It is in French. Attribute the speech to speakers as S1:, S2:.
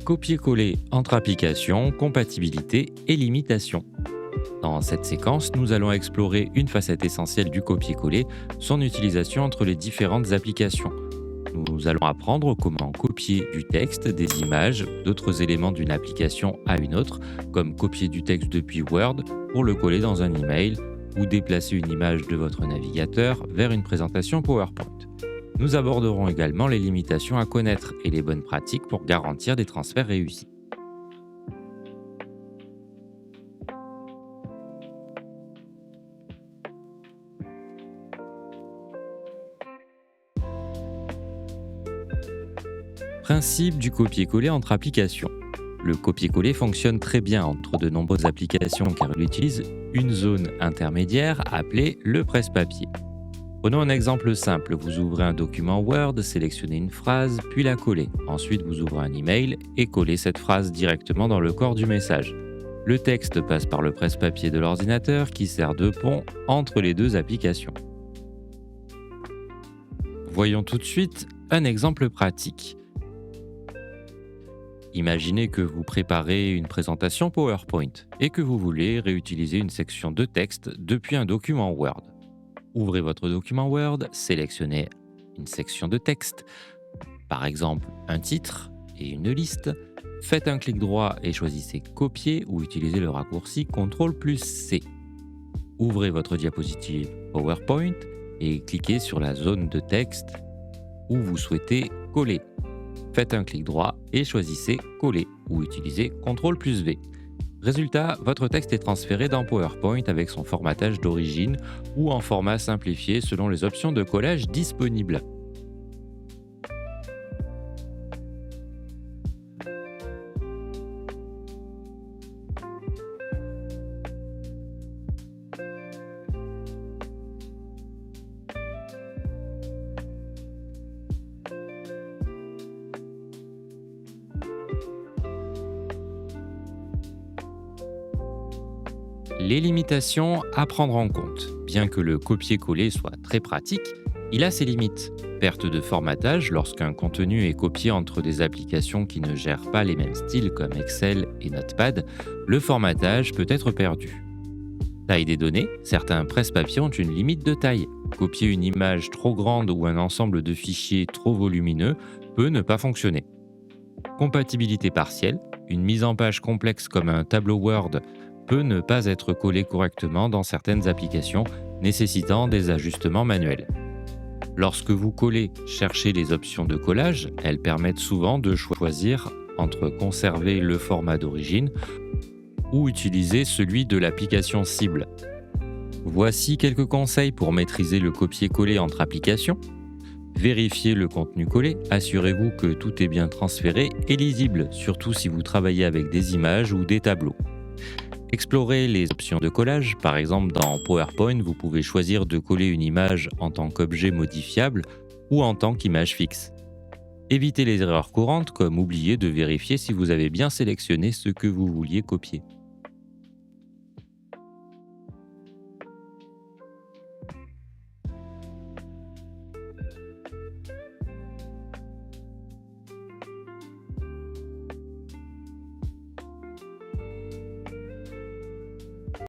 S1: Copier-coller entre applications, compatibilité et limitation. Dans cette séquence, nous allons explorer une facette essentielle du copier-coller, son utilisation entre les différentes applications. Nous allons apprendre comment copier du texte, des images, d'autres éléments d'une application à une autre, comme copier du texte depuis Word pour le coller dans un email ou déplacer une image de votre navigateur vers une présentation PowerPoint. Nous aborderons également les limitations à connaître et les bonnes pratiques pour garantir des transferts réussis. Principe du copier-coller entre applications. Le copier-coller fonctionne très bien entre de nombreuses applications car il utilise une zone intermédiaire appelée le presse-papier. Prenons un exemple simple. Vous ouvrez un document Word, sélectionnez une phrase, puis la collez. Ensuite, vous ouvrez un email et collez cette phrase directement dans le corps du message. Le texte passe par le presse-papier de l'ordinateur qui sert de pont entre les deux applications. Voyons tout de suite un exemple pratique. Imaginez que vous préparez une présentation PowerPoint et que vous voulez réutiliser une section de texte depuis un document Word. Ouvrez votre document Word, sélectionnez une section de texte, par exemple un titre et une liste. Faites un clic droit et choisissez Copier ou utilisez le raccourci CTRL+C. Ouvrez votre diapositive PowerPoint et cliquez sur la zone de texte où vous souhaitez coller. Faites un clic droit et choisissez Coller ou utilisez CTRL+V. Résultat, votre texte est transféré dans PowerPoint avec son formatage d'origine ou en format simplifié selon les options de collage disponibles. Les limitations à prendre en compte. Bien que le copier-coller soit très pratique, il a ses limites. Perte de formatage lorsqu'un contenu est copié entre des applications qui ne gèrent pas les mêmes styles comme Excel et Notepad, le formatage peut être perdu. Taille des données, certains presse-papiers ont une limite de taille. Copier une image trop grande ou un ensemble de fichiers trop volumineux peut ne pas fonctionner. Compatibilité partielle, une mise en page complexe comme un tableau Word peut ne pas être collée correctement dans certaines applications, nécessitant des ajustements manuels. Lorsque vous collez, cherchez les options de collage, elles permettent souvent de choisir entre conserver le format d'origine ou utiliser celui de l'application cible. Voici quelques conseils pour maîtriser le copier-coller entre applications. Vérifiez le contenu collé, assurez-vous que tout est bien transféré et lisible, surtout si vous travaillez avec des images ou des tableaux. Explorez les options de collage, par exemple dans PowerPoint, vous pouvez choisir de coller une image en tant qu'objet modifiable ou en tant qu'image fixe. Évitez les erreurs courantes comme oublier de vérifier si vous avez bien sélectionné ce que vous vouliez copier.